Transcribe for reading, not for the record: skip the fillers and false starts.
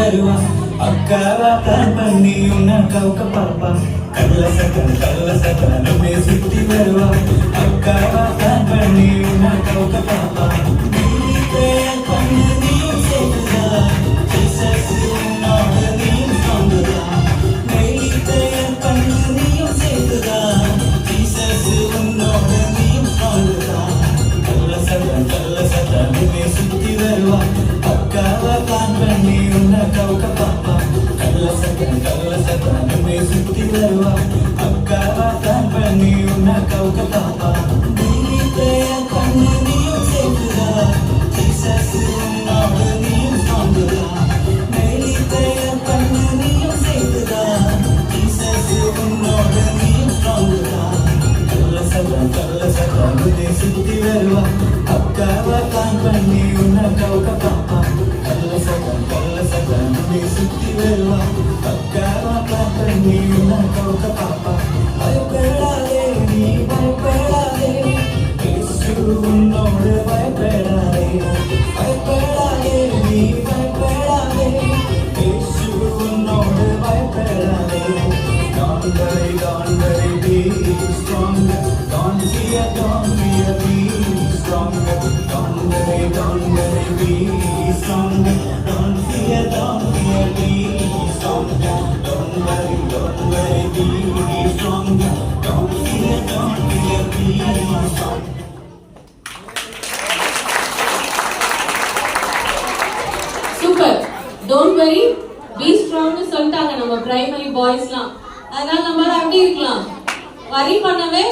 வருவா அக்காவா பிளான் பண்ணி உன்ன கவுக்க பாப்பா கள்ள சக்கன சுத்தி வருவா அக்காவா பிளான் பண்ணி உன்ன கவுக்க பாப்பா சுத்தி வருவா அக்காவா பிளான் பண்ணி உன்ன கவுக்க பாப்பா கள்ள சக்கன சுத்தி வருவா அக்காவா பிளான் பண்ணி உன்ன கவுக்க பாப்பா சுத்தி வருவா அக்காவா பிளான் பண்ணி உன்ன கவுக்க பாப்பா கள்ள சக்கன சுத்தி வருவா அக்காவா பிளான் பண்ணி உன்ன கவுக்க பாப்பா பயப்படாதே நீ பயப்படாதே இயேசு உன்னோடு பயப்படாதே பயப்படாதே நீ பயப்படாதே இயேசு உன்னோடு பயப்படாதே Don't worry, be strong. Don't fear, be strong. Don't worry, be strong. Don't fear, be strong. Don't worry, be strong. Don't fear, be strong. Super. Don't worry, be strong னு சொல்லிட்டாங்க நம்ம பிரைமரி பாய்ஸ்லாம். அதனால நம்மளால அப்படி இருக்கலாம். வரி பண்ணவே